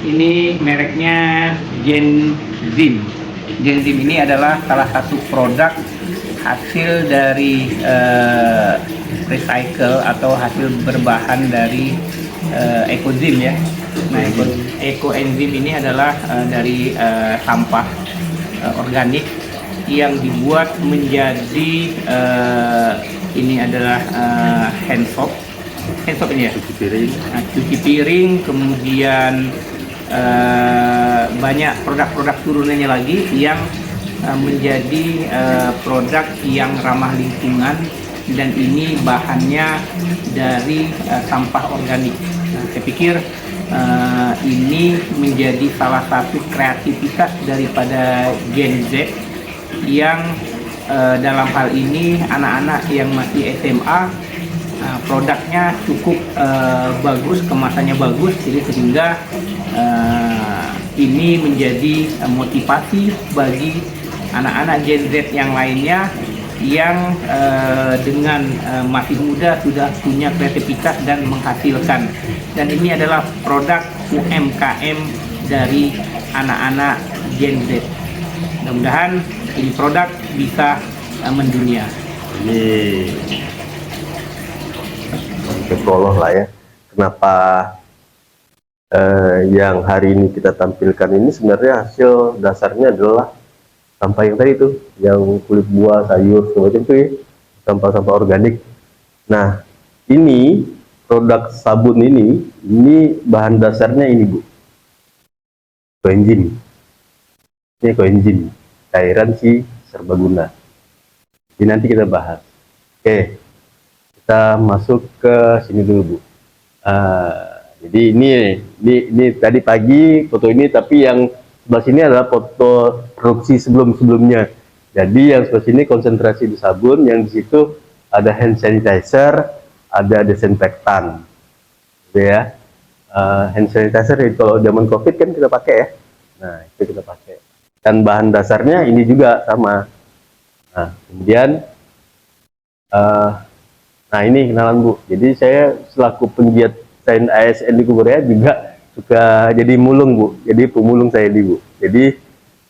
Ini mereknya Genzim. Genzim ini adalah salah satu produk hasil dari recycle atau hasil berbahan dari ekozim ya. Nah, ekoenzim ini adalah dari sampah organik yang dibuat menjadi ini adalah hand soap ini ya, cuci piring, kemudian banyak produk-produk turunannya lagi yang menjadi produk yang ramah lingkungan, dan ini bahannya dari sampah organik. Nah, saya pikir ini menjadi salah satu kreativitas daripada Gen Z yang dalam hal ini anak-anak yang masih SMA. Produknya cukup bagus, kemasannya bagus, jadi sehingga ini menjadi motivasi bagi anak-anak Gen Z yang lainnya yang dengan masih muda sudah punya kreativitas dan menghasilkan. Dan ini adalah produk UMKM dari anak-anak Gen Z. Mudah-mudahan ini produk bisa mendunia. Prolog lah ya, kenapa yang hari ini kita tampilkan ini sebenarnya hasil dasarnya adalah sampah yang tadi itu, yang kulit buah, sayur, semacam itu ya, sampah-sampah organik. Nah, ini produk sabun ini bahan dasarnya ini Bu, koenzim. Ini koenzim, cairan si serbaguna. Ini nanti kita bahas. Oke. Kita masuk ke sini dulu Bu. Jadi ini tadi pagi foto ini, tapi yang sebelah sini adalah foto produksi sebelumnya. Jadi yang sebelah sini konsentrasi di sabun, yang di situ ada hand sanitizer, ada desinfektan, gitu ya. Hand sanitizer itu kalau zaman COVID kan kita pakai ya. Nah itu kita pakai. Dan bahan dasarnya ini juga sama. Nah kemudian nah ini kenalan Bu, jadi saya selaku penggiat sains ASN di Kuburaya juga suka jadi mulung Bu, jadi pemulung saya di Bu. Jadi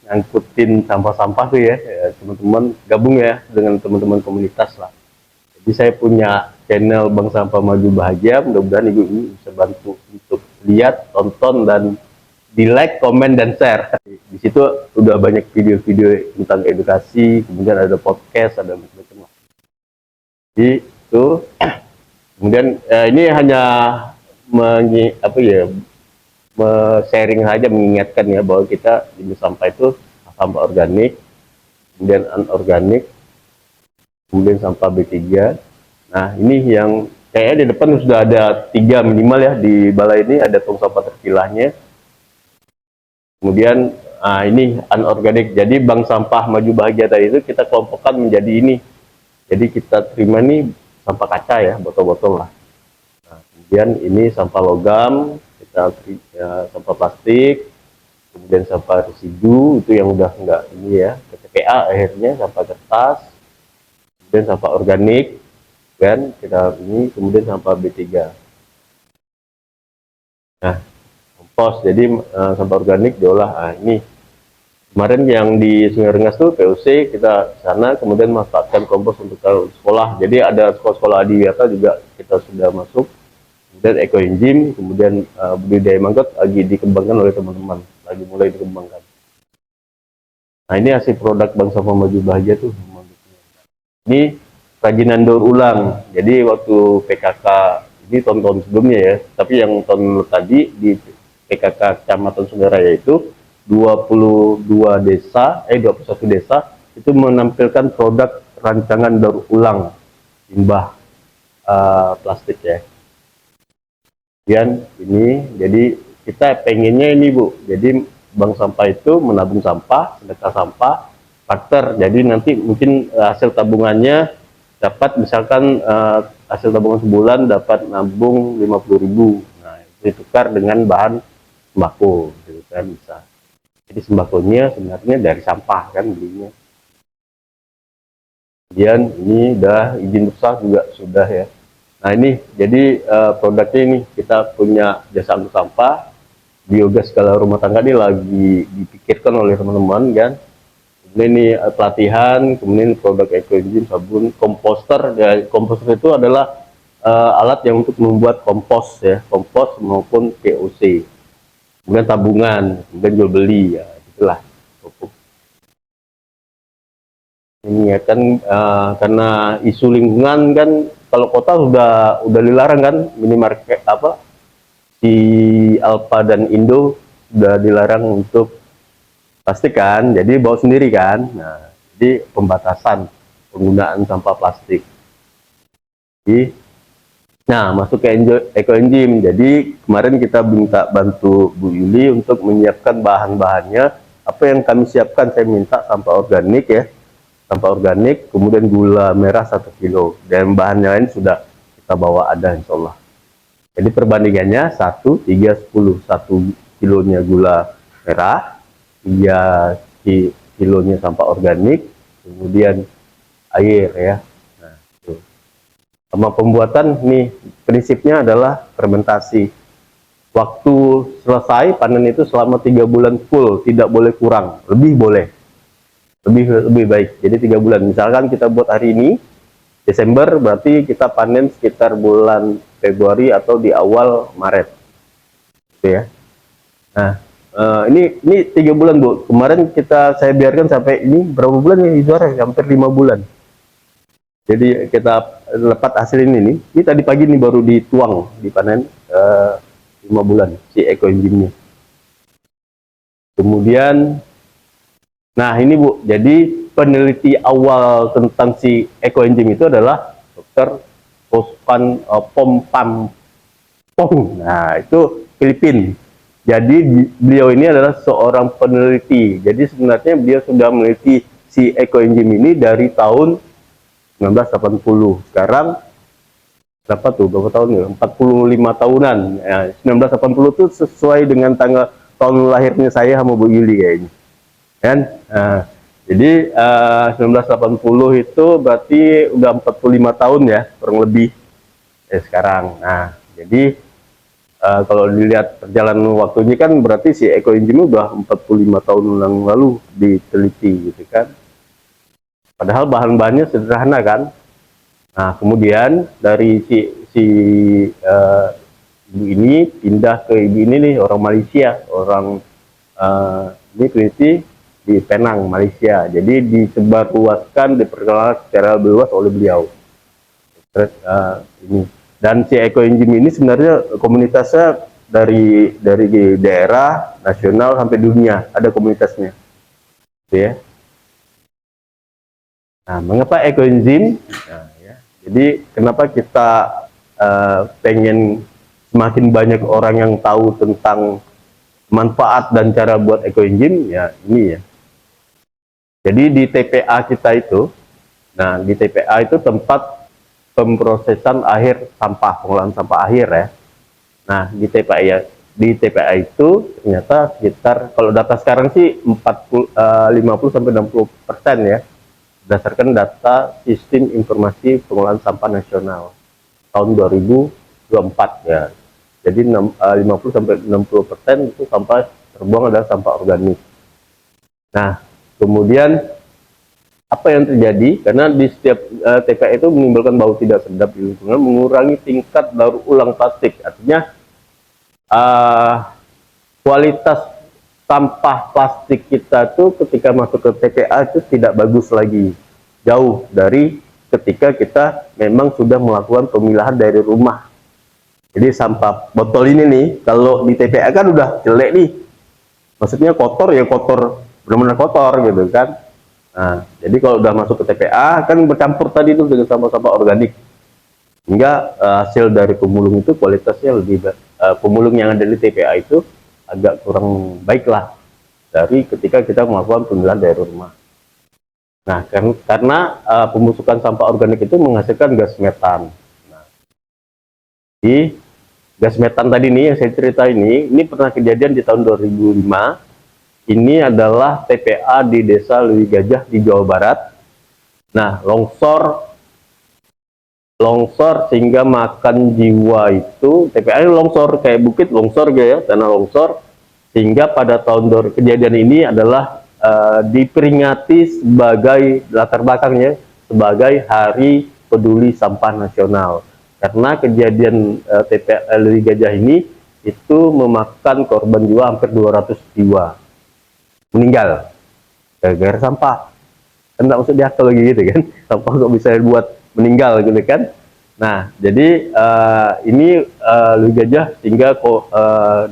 ngangkutin sampah-sampah tuh ya, teman-teman gabung ya dengan teman-teman komunitas lah. Jadi saya punya channel Bank Sampah Maju Bahagia, mudah-mudahan Ibu ini bisa bantu untuk lihat, tonton, dan di like, komen, dan share. Di situ udah banyak video-video tentang edukasi, kemudian ada podcast, ada macam-macam lah. Jadi itu kemudian ini hanya sharing saja, mengingatkan ya bahwa kita di sampah itu sampah organik, kemudian anorganik, kemudian sampah B3. Nah ini yang kayaknya di depan sudah ada 3 minimal ya, di balai ini ada tong sampah terpilahnya. Kemudian ini anorganik, jadi Bank Sampah Maju Bahagia tadi itu kita kelompokkan menjadi ini. Jadi kita terima nih sampah kaca ya, botol-botol lah. Nah, kemudian ini sampah logam, kita sampah plastik, kemudian sampah residu itu yang udah enggak ini ya, TPA akhirnya, sampah kertas, kemudian sampah organik, kan kita ini, kemudian sampah B3. Nah, kompos, jadi sampah organik diolah. Nah, ini kemarin yang di Sungai Rengas tuh PUC kita sana, kemudian manfaatkan kompos untuk sekolah. Jadi ada sekolah-sekolah adiwiyata juga kita sudah masuk. Kemudian ekoenzim, kemudian budidaya mangkok lagi dikembangkan oleh teman-teman, lagi mulai dikembangkan. Nah ini hasil produk Bank Sampah Maju Bahagia tuh. Ini kerajinan daur ulang. Jadi waktu PKK ini tahun-tahun sebelumnya ya, tapi yang tahun tadi di PKK Kecamatan Sungai Raya itu 21 desa itu menampilkan produk rancangan daur ulang limbah plastik ya. Kemudian ini, jadi kita pengennya ini Bu, jadi bank sampah itu menabung sampah, sedekah sampah, faktor. Jadi nanti mungkin hasil tabungannya dapat misalkan hasil tabungan sebulan dapat nabung 50.000. Nah, itu ditukar dengan bahan sembako, gitu kan bisa. Jadi sembakonya sebenarnya dari sampah kan belinya. Kemudian ini udah izin usaha juga sudah ya. Nah ini jadi produknya ini kita punya jasa angkut sampah, biogas skala rumah tangga ini lagi dipikirkan oleh teman-teman kan. Kemudian ini pelatihan, kemudian produk ekoenzim, sabun, komposter. Ya, komposter itu adalah alat yang untuk membuat kompos ya, kompos maupun POC. Kemudian tabungan, kemudian jual beli ya, itulah pupuk. Ini ya kan karena isu lingkungan kan, kalau kota udah dilarang kan, minimarket apa di Alfa dan Indo sudah dilarang untuk plastik kan, jadi bawa sendiri kan. Nah, jadi pembatasan penggunaan sampah plastik. Jadi, nah masuk ke ekoenzim. Jadi kemarin kita minta bantu Bu Yuli untuk menyiapkan bahan-bahannya. Apa yang kami siapkan, saya minta sampah organik ya, sampah organik, kemudian gula merah 1 kilo, dan bahan lain sudah kita bawa ada insya Allah. Jadi perbandingannya 1, 3, 10. 1 kilonya gula merah, 3 kilonya sampah organik, kemudian air ya. Nah, itu. Sama pembuatan nih, prinsipnya adalah fermentasi. Waktu selesai panen itu selama 3 bulan full, tidak boleh kurang, lebih boleh. Lebih baik. Jadi 3 bulan. Misalkan kita buat hari ini Desember, berarti kita panen sekitar bulan Februari atau di awal Maret. Gitu ya. Nah, ini 3 bulan Bu. Kemarin saya biarkan sampai ini berapa bulan ya Izwara? Hampir 5 bulan. Jadi kita lepas hasil ini nih. Ini tadi pagi nih baru dituang, dipanen 5 bulan si ekoenzimnya. Kemudian, nah ini Bu, jadi peneliti awal tentang si ekoenzim itu adalah Dr. Osvan Pompang. Nah, itu Filipina. Jadi beliau ini adalah seorang peneliti. Jadi sebenarnya beliau sudah meneliti si ekoenzim ini dari tahun 1980. Sekarang berapa tuh? Berapa tahun ya? 45 tahunan. Ya, 1980 itu sesuai dengan tahun lahirnya saya sama Bu Yuli kayaknya. Kan? Nah, jadi 1980 itu berarti udah 45 tahun ya, kurang lebih sekarang. Nah, jadi kalau dilihat perjalanan waktunya kan berarti si ekoenzim udah 45 tahun yang lalu diteliti gitu kan. Padahal bahan-bahannya sederhana kan. Nah, kemudian dari si ibu ini pindah ke ibu ini nih, orang Malaysia, orang ini peneliti di Penang, Malaysia. Jadi disebarluaskan, diperkenalkan secara luas oleh beliau. Ini. Dan si ekoenzim ini sebenarnya komunitasnya dari daerah, nasional sampai dunia, ada komunitasnya. Gitu ya. Nah, mengapa ekoenzim? Nah, ya. Jadi kenapa kita pengen semakin banyak orang yang tahu tentang manfaat dan cara buat ekoenzim? Ya ini ya. Jadi di TPA kita itu, nah di TPA itu tempat pemrosesan akhir sampah, pengolahan sampah akhir ya. Nah di TPA itu ternyata sekitar, kalau data sekarang sih 50-60% ya, berdasarkan data Sistem Informasi Pengolahan Sampah Nasional tahun 2024 ya. Jadi 50-60% itu sampah terbuang adalah sampah organik. Nah, kemudian apa yang terjadi? Karena di setiap TPA itu menimbulkan bau tidak sedap di lingkungan, mengurangi tingkat daur ulang plastik. Artinya kualitas sampah plastik kita tuh ketika masuk ke TPA itu tidak bagus lagi, jauh dari ketika kita memang sudah melakukan pemilahan dari rumah. Jadi sampah botol ini nih, kalau di TPA kan udah jelek nih, maksudnya kotor ya kotor, benar-benar kotor gitu kan. Nah, jadi kalau udah masuk ke TPA kan bercampur tadi itu dengan sampah-sampah organik, hingga hasil dari pemulung itu kualitasnya lebih pemulung yang ada di TPA itu agak kurang baik lah dari ketika kita melakukan pemilahan dari rumah. Nah, karena pembusukan sampah organik itu menghasilkan gas metan. Nah, di gas metan tadi nih yang saya cerita ini pernah kejadian di tahun 2005. Ini adalah TPA di Desa Lewi Gajah di Jawa Barat. Nah, longsor sehingga makan jiwa itu. TPA ini longsor kayak bukit longsor gitu ya, tanah longsor sehingga pada kejadian ini adalah diperingati sebagai latar belakangnya sebagai Hari Peduli Sampah Nasional, karena kejadian TPA Lili Gajah ini itu memakan korban jiwa hampir 200 jiwa meninggal gara-gara sampah. Kan nggak masuk di akal lagi gitu kan, sampah kok bisa buat meninggal gitu kan. Nah, jadi ini Lili Gajah sehingga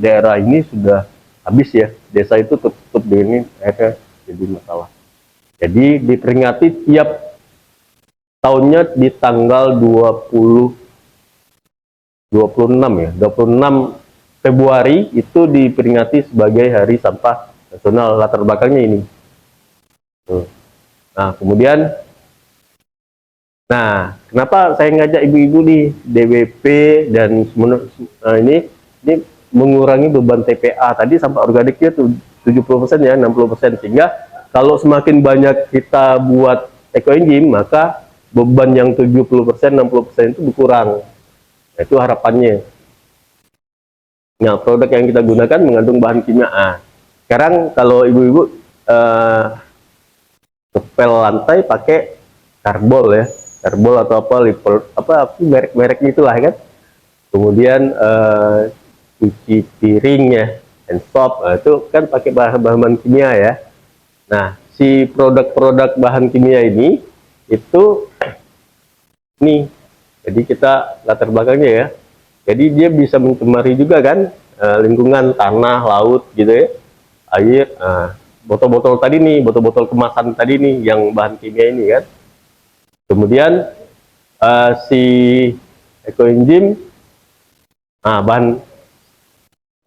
daerah ini sudah habis ya, desa itu tutup dengan ini, akhirnya jadi masalah. Jadi diperingati tiap tahunnya di tanggal 26 ya, 26 Februari itu diperingati sebagai Hari Sampah Nasional. Latar belakangnya ini. Nah, kemudian, nah, kenapa saya ngajak ibu-ibu di DWP dan ini mengurangi beban TPA tadi, sampah organiknya tuh 70% ya, 60%, sehingga kalau semakin banyak kita buat ekoenzim, maka beban yang 70%, 60% itu berkurang. Nah, itu harapannya. Nah, produk yang kita gunakan mengandung bahan kimia. Sekarang kalau ibu-ibu ngepel lantai pakai karbol ya, karbol atau apa merek-mereknya itulah kan. Kemudian cuci piringnya, handstop, itu kan pakai bahan-bahan kimia ya. Nah, si produk-produk bahan kimia ini itu nih, jadi kita latar belakangnya ya. Jadi dia bisa mencemari juga kan lingkungan, tanah, laut gitu ya, air. Botol-botol tadi nih, botol-botol kemasan tadi nih yang bahan kimia ini kan. Kemudian si ekoenzim, bahan,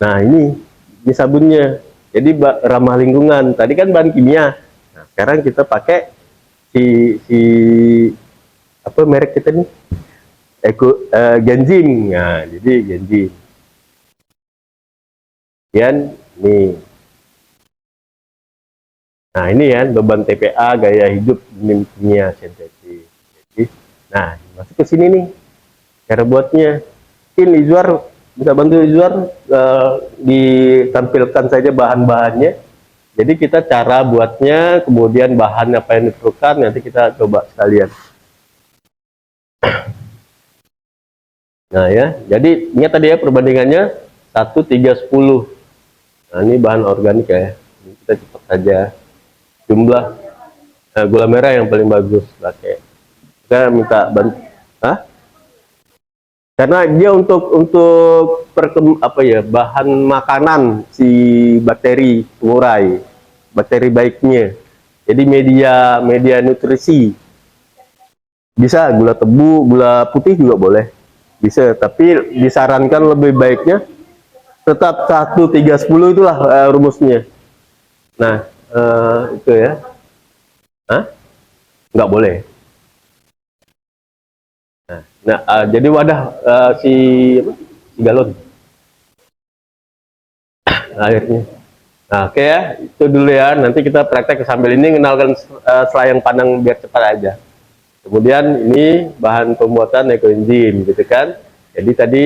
nah ini sabunnya, jadi ramah lingkungan. Tadi kan bahan kimia. Nah, sekarang kita pakai si apa merek kita nih, Genzim. Nah, jadi Genzim. Kemudian nih. Nah, ini ya beban TPA, gaya hidup kimia sintetis. Jadi, nah, masuk ke sini nih cara buatnya. Mungkin Izwar bisa bantu Izwar ditampilkan saja bahan-bahannya. Jadi kita cara buatnya, kemudian bahan apa yang diperlukan, nanti kita coba sekalian. Nah ya, jadi ingat tadi ya perbandingannya 1, 3, 10. Nah, ini bahan organik ya. Ini kita cepat saja. Jumlah gula merah yang paling bagus pakai. Kita minta bantu. Karena dia untuk bahan makanan si bakteri pengurai, bakteri baiknya. Jadi media nutrisi. Bisa gula tebu, gula putih juga boleh. Bisa, tapi disarankan lebih baiknya tetap 1, 3, 10 itulah rumusnya. Nah, itu ya. Nggak boleh. Nah, jadi wadah si galon airnya. Nah, oke ya, itu dulu ya. Nanti kita praktek sambil ini kenalkan selayang pandang biar cepat aja. Kemudian ini bahan pembuatan ekoenzim gitu kan. Jadi tadi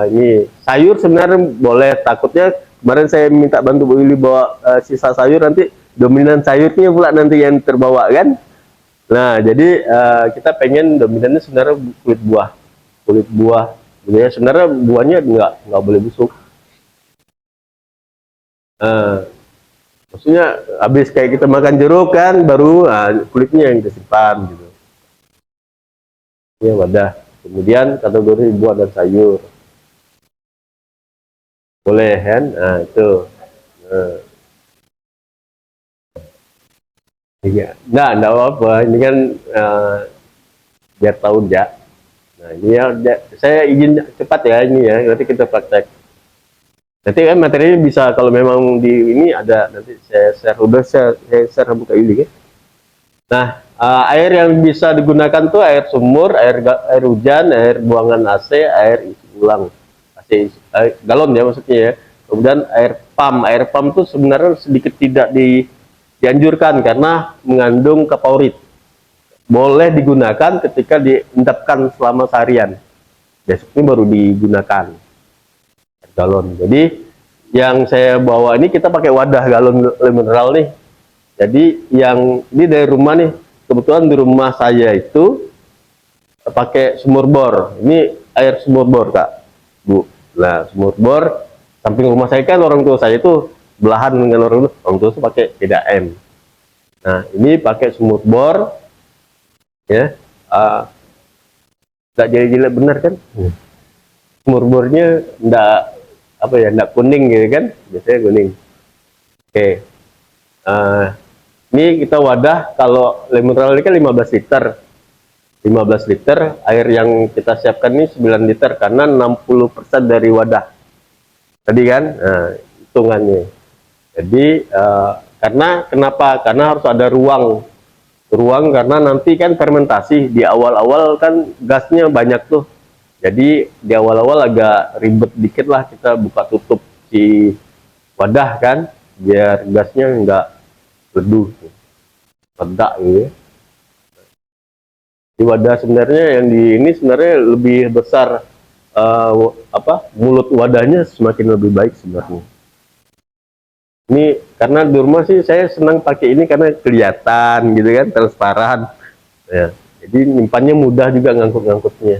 ini sayur sebenarnya boleh, takutnya kemarin saya minta bantu Bu Willy bawa sisa sayur, nanti dominan sayurnya pula nanti yang terbawa kan. Nah, jadi kita pengen dominannya sebenarnya kulit buah. Jadi sebenarnya buahnya nggak boleh busuk. Maksudnya habis kayak kita makan jeruk kan, baru kulitnya yang kita simpan gitu. Ini wadah. Kemudian kategori buah dan sayur. Boleh kan? Nah, itu. Iya. Nah, enggak apa-apa. Ini kan biar tahu ya. Nah, ini ya, saya izin cepat ya ini ya. Nanti kita praktek. Nanti kan materinya bisa, kalau memang di ini ada, nanti saya share. Udah saya share buka ini kan. Nah, air yang bisa digunakan tuh air sumur, air hujan, air buangan AC, air isi ulang. Galon ya maksudnya ya. Kemudian air pump. Air pump tuh sebenarnya sedikit tidak dianjurkan karena mengandung kapaurit. Boleh digunakan ketika diendapkan selama seharian. Besoknya baru digunakan galon. Jadi yang saya bawa ini kita pakai wadah galon mineral nih. Jadi yang ini dari rumah nih, kebetulan di rumah saya itu pakai sumur bor. Ini air sumur bor, Kak, Bu. Nah, sumur bor samping rumah saya kan orang tua saya itu belahan dengan orang tua itu pakai PDAM. Nah, ini pakai sumur bor, ya. Nggak jelek-jelek bener kan? Sumur bornya nggak apa ya, nggak kuning gitu kan? Biasanya kuning. Oke. Ini kita wadah, kalau air mineral ini kan 15 liter. 15 liter, air yang kita siapkan ini 9 liter karena 60% dari wadah. Tadi kan, hitungannya. Jadi karena kenapa? Karena harus ada ruang karena nanti kan fermentasi di awal-awal kan gasnya banyak tuh. Jadi di awal-awal agak ribet dikit lah kita buka tutup si wadah kan, biar gasnya nggak leduh, ledak gitu ya. Di wadah sebenarnya yang di ini sebenarnya lebih besar, mulut wadahnya semakin lebih baik sebenarnya. Ini karena di rumah sih saya senang pakai ini karena kelihatan gitu kan, transparan. Ya, jadi nyimpannya mudah juga ngangkut-ngangkutnya.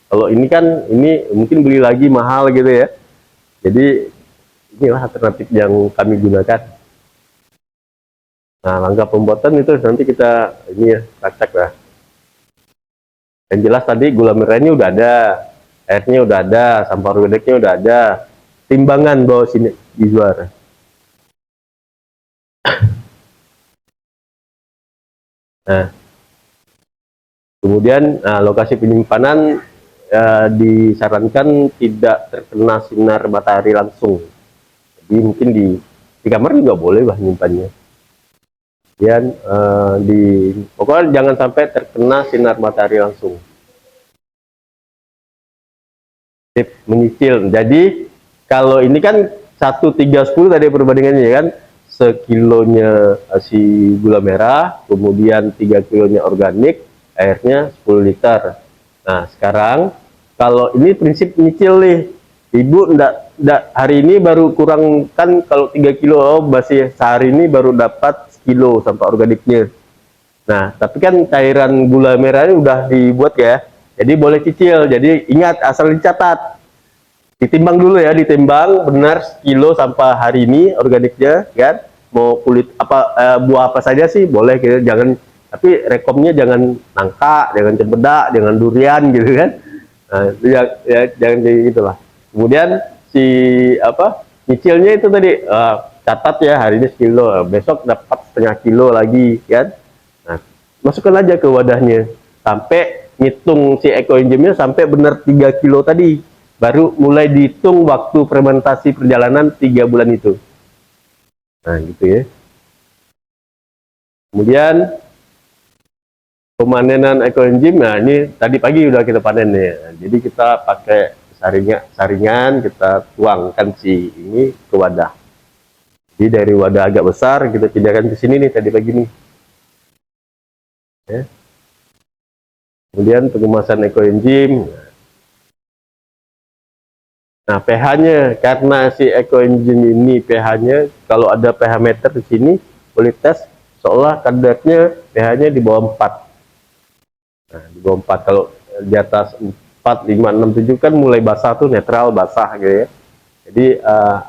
Kalau ini kan, ini mungkin beli lagi mahal gitu ya. Jadi inilah alternatif yang kami gunakan. Nah, langkah pembuatan itu nanti kita ini ya, acak lah. Yang jelas tadi gula merahnya udah ada, airnya udah ada, sampah organiknya udah ada, timbangan bawa sini di luar. Nah, kemudian lokasi penyimpanan disarankan tidak terkena sinar matahari langsung. Jadi mungkin di kamar juga boleh lah nyimpannya. Kemudian pokoknya jangan sampai terkena sinar matahari langsung. Tip menyicil. Jadi kalau ini kan 1:3:10 tadi perbandingannya ya kan, sekilonya si gula merah, kemudian 3 kilonya organik, airnya 10 liter. Nah sekarang kalau ini prinsip nyicil nih, ibu ndak hari ini baru kurang kan, kalau 3 kilo masih sehari ini baru dapat sekilo sampah organiknya. Nah tapi kan cairan gula merah ini udah dibuat ya, jadi boleh cicil. Jadi ingat, asal dicatat, ditimbang dulu ya, ditimbang benar sekilo sampah hari ini organiknya kan, mau kulit apa buah apa saja sih boleh gitu, jangan, tapi rekomnya jangan nangka, jangan cempedak, jangan durian gitu kan. Nah, ya jangan kayak gitulah. Kemudian si nyicilnya itu tadi catat ya, hari ini sekilo, besok dapat setengah kilo lagi kan. Nah, masukkan aja ke wadahnya sampai ngitung si ekoenzimnya sampai benar 3 kilo tadi, baru mulai dihitung waktu fermentasi perjalanan 3 bulan itu. Nah gitu ya. Kemudian pemanenan ekoenzim, nah ini tadi pagi udah kita panen ya. Nah, jadi kita pakai saringan, kita tuangkan si ini ke wadah. Jadi dari wadah agak besar kita pindahkan ke sini nih tadi pagi nih. Ya. Kemudian pengemasan ekoenzim. Nah, pH-nya, karena si ekoenzim ini pH-nya, kalau ada pH meter di sini, boleh tes seolah kadarnya pH-nya di bawah 4. Nah, di bawah 4, kalau di atas 4, 5, 6, 7 kan mulai basah tuh, netral, basah gitu ya. Jadi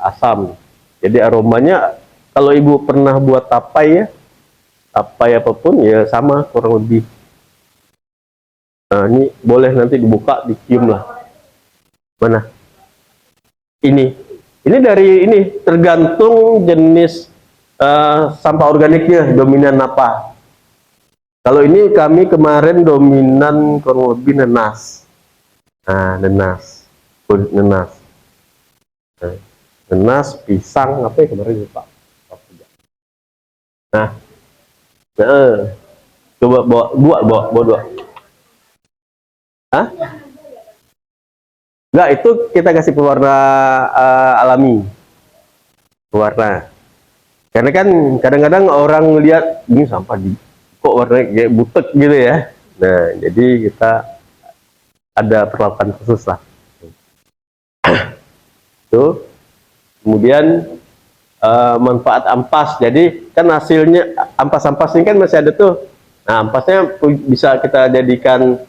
asam. Jadi aromanya, kalau ibu pernah buat tapai ya, tapai apapun ya sama kurang lebih. Nah, ini boleh nanti dibuka, dicium lah. Mana? Ini dari ini tergantung jenis sampah organiknya, dominan apa. Kalau ini kami kemarin dominan kurang lebih nenas. Nah, nenas, kulit nenas. Nah, nenas, pisang, apa ya kemarin lupa. Nah, coba bawa dua. Hah? Enggak, itu kita kasih pewarna alami. Pewarna. Karena kan kadang-kadang orang lihat ini sampah kok warnanya kayak butek gitu ya. Nah, jadi kita ada perlakuan khusus lah. Tuh. Kemudian manfaat ampas. Jadi kan hasilnya ampas-ampas ini kan masih ada tuh. Nah, ampasnya bisa kita jadikan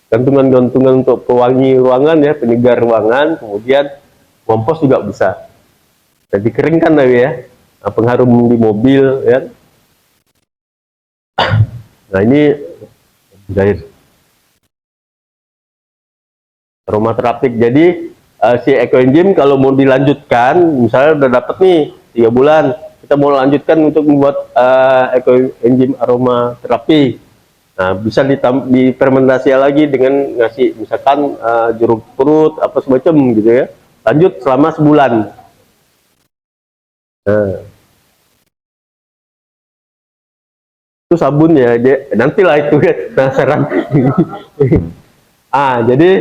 gantungan-gantungan untuk pewangi ruangan ya, penyegar ruangan. Kemudian kompos juga bisa. Jadi dikeringkan lagi ya. Nah, pengharum di mobil ya. Nah, ini air aromaterapik. Jadi si ekoenzim kalau mau dilanjutkan, misalnya udah dapet nih 3 bulan, kita mau lanjutkan untuk membuat ekoenzim aromaterapi. Nah, bisa difermentasi lagi dengan ngasih misalkan jeruk purut apa semacam gitu ya. Lanjut selama sebulan. Nah, itu sabun ya, nantilah itu kan penasaran. Jadi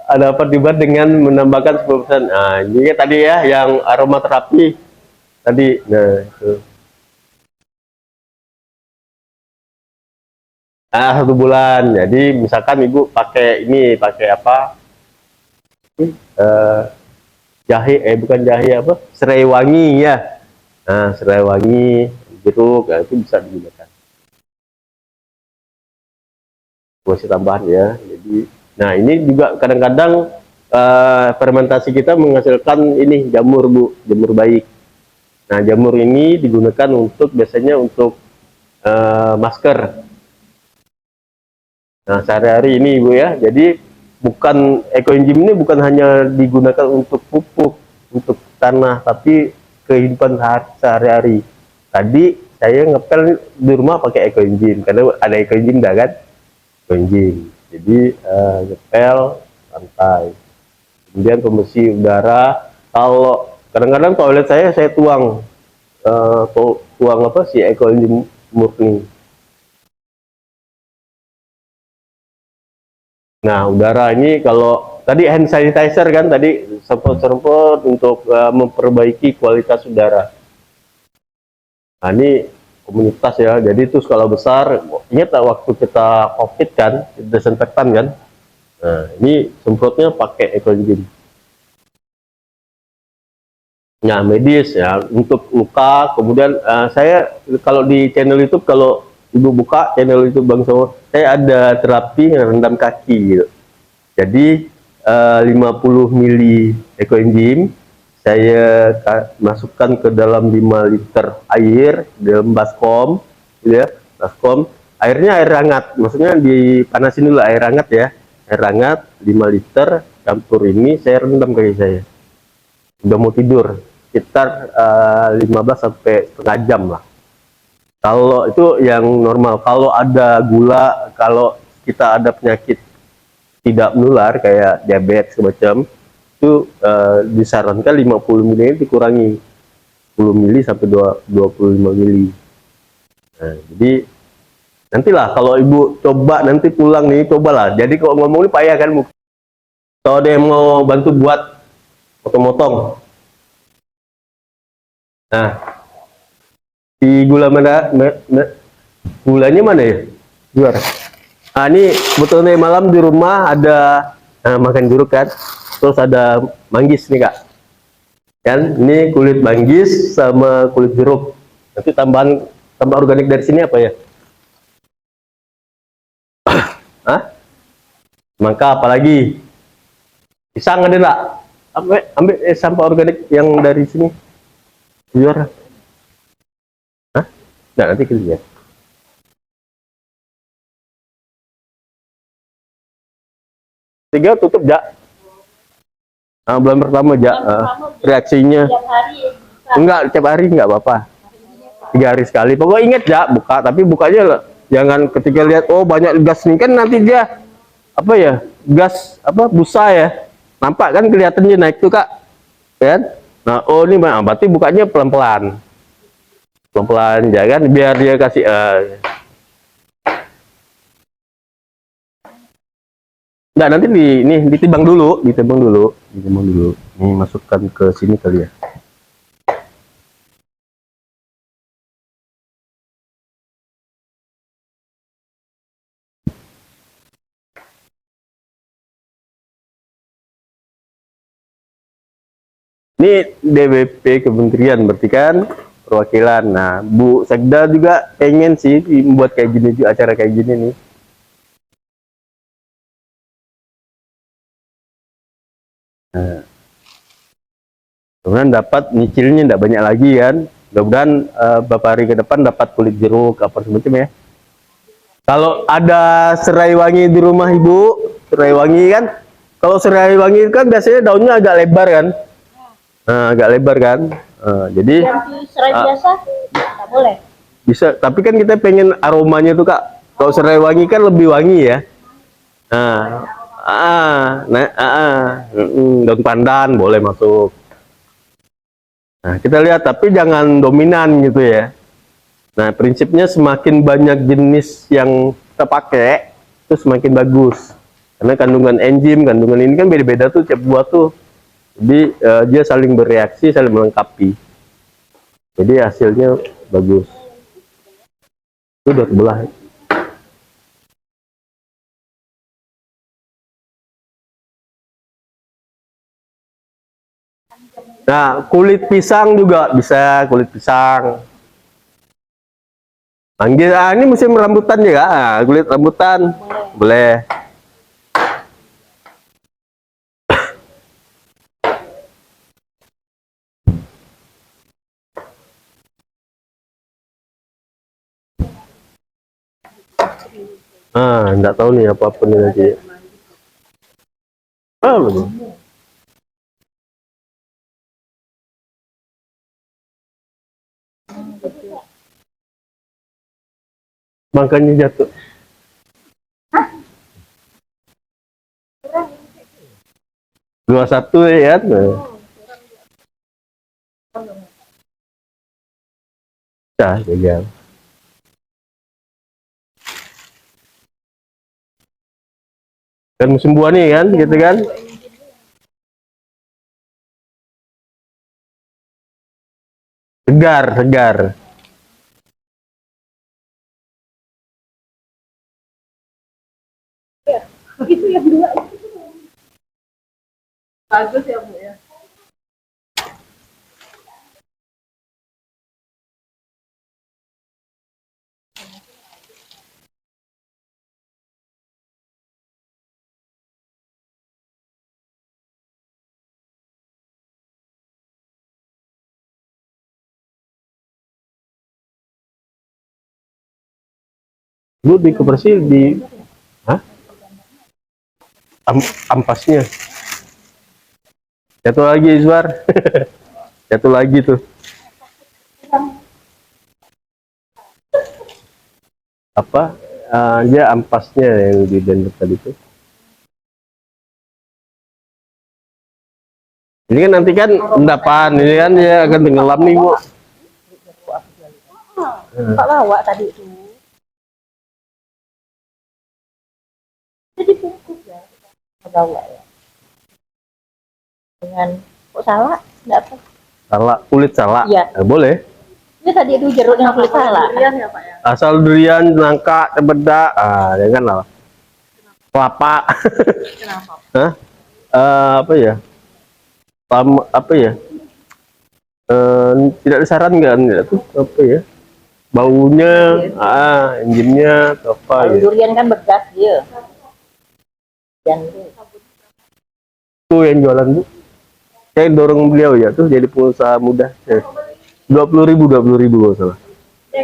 ada pertimbangan dengan menambahkan 10%. Nah, ini tadi ya yang aromaterapi tadi. Nah, itu. 1 bulan. Jadi misalkan ibu pakai ini, pakai apa? Eh, Jahe, bukan jahe apa? Serai wangi ya. Nah, serai wangi, jeruk, ya, itu bisa digunakan. Masih tambahan ya. Jadi, nah ini juga kadang-kadang fermentasi kita menghasilkan ini jamur bu, jamur baik. Nah, jamur ini digunakan untuk biasanya untuk masker. Nah, sehari-hari ini ibu ya. Jadi bukan ekoenzim ini bukan hanya digunakan untuk pupuk, untuk tanah, tapi kehidupan sehari-hari. Tadi saya ngepel di rumah pakai ekoenzim karena ada ekoenzim dah kan, ekoenzim. Jadi ngepel lantai. Kemudian pembersih udara. Kalau kadang-kadang toilet saya tuang tuang apa sih ekoenzim murni. Nah, udara ini kalau tadi hand sanitizer kan tadi semprot-semprot untuk memperbaiki kualitas udara. Nah, ini komunitas ya. Jadi itu skala besar. Ingat waktu kita COVID kan, desinfektan kan. Nah, ini semprotnya pakai ekoenzim. Nah, medis ya untuk luka. Kemudian saya kalau di channel YouTube, kalau ibu buka channel YouTube Bang Sowo, saya ada terapi rendam kaki gitu. Jadi 50 mili ekoenzim saya masukkan ke dalam 5 liter air dalam baskom, gitu ya, baskom. Airnya air hangat, maksudnya dipanasin dulu air hangat ya, air hangat 5 liter campur ini saya rendam kaki saya. Udah mau tidur sekitar 15 sampai setengah jam lah. Kalau itu yang normal. Kalau ada gula, kalau kita ada penyakit tidak menular kayak diabetes semacam itu disarankan 50 ml dikurangi 10 mili sampai 25 mili. Nah, jadi nantilah kalau ibu coba nanti pulang nih, cobalah. Jadi kalau ngomong ini payah kan, kalau ada yang mau bantu buat potong-potong. Nah, di gula mana, gulanya mana ya? Luar. Nah, ini sebetulnya malam di rumah ada makan jeruk kan, terus ada manggis nih kak. Kan, ini kulit manggis sama kulit jeruk. Nanti tambahan tambah organik dari sini apa ya? Hah? Maka apalagi pisang ada nggak? Ambil sampah organik yang dari sini. Biar. Hah? Nggak, nanti kita lihat. Tiga tutup jak. Nah, bulan pertama jak. Reaksinya. Enggak, tiap hari enggak apa-apa. 3 hari sekali. Pokoknya ingat jak, buka. Tapi bukanya jangan ketika lihat, oh banyak gas nih. Kan nanti dia, apa ya, gas, apa, busa ya. Nampak kan kelihatannya naik tuh kak. Kan? Nah, oh ini berarti bukanya pelan-pelan. Pelan-pelan, jangan biar dia kasih enggak, nanti nih ditimbang dulu, ditimbang dulu. Nih masukkan ke sini kali ya. Ini DWP kementerian berarti kan perwakilan. Nah, Bu Sekda juga pengen sih membuat kayak gini juga, acara kayak gini nih. Nah, kemudian dapat nyicilnya tidak banyak lagi kan. Mudah-mudahan beberapa hari ke depan dapat kulit jeruk apa semacam ya. Kalau ada serai wangi di rumah ibu, serai wangi kan, kalau serai wangi kan biasanya daunnya agak lebar kan. Nah, agak lebar kan. Jadi Serai biasa nggak boleh. bisa, tapi kan kita pengen aromanya tuh kak. Kalau serai wangi kan lebih wangi ya. Nah, daun pandan boleh masuk. Nah, kita lihat tapi jangan dominan gitu ya. Nah, prinsipnya semakin banyak jenis yang kita pakai, itu semakin bagus. Karena kandungan enzim, kandungan ini kan beda-beda tuh tiap buah tuh. Jadi dia saling bereaksi, saling melengkapi. Jadi hasilnya bagus. Itu udah kebelah. Nah, kulit pisang juga bisa, kulit pisang. Manggil, ini musim rambutan juga, kulit rambutan boleh. Enggak tahu nih apapun ini nanti. Belum. Makanya jatuh. Dua satu ya. Dah, gagal. Kan musim buah nih kan, gitu kan? Segar, segar. Itu yang dua itu bagus ya Bu ya. Lu di koperasi di, hah? Ampasnya. Jatuh lagi, Iswar. Jatuh lagi tuh. Apa? Dia ampasnya yang di dendek tadi tuh. Ini kan nanti kan endapan, ini kan dia akan tenggelam nih Bu. Pak bawa tadi itu. Jadi bungkus ya. Pak bawa ya. Dengan kok salah? Enggak apa. Salak, kulit salak. Iya. Boleh. Ini tadi itu jeruk dengan kulit salah. Durian ya Pak ya. Asal durian, nangka, cempedak, jangan lah. Kelapa. Kenapa? Hah? Apa ya? Apa ya? Tidak disarankan ya tuh apa ya? Baunya, enzimnya, apa Kalau ya? durian kan bekas dia. Dan Tuh yang jualan Bu. Saya dorong beliau ya tuh jadi pengusaha muda. 20.000 kalau salah. Ya.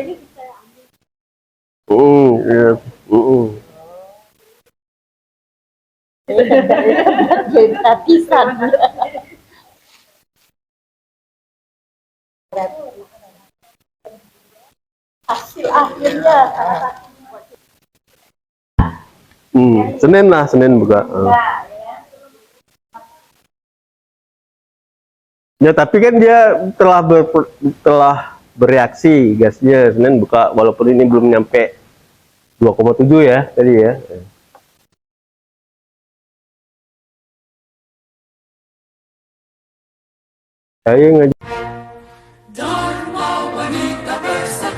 jadi gratisan. Hasil akhirnya Senin lah, Senin buka. Ya tapi kan dia telah bereaksi gasnya, Senin buka walaupun ini belum nyampe 2,7 ya tadi ya. Saya ngajak Dharma wanita bersatu.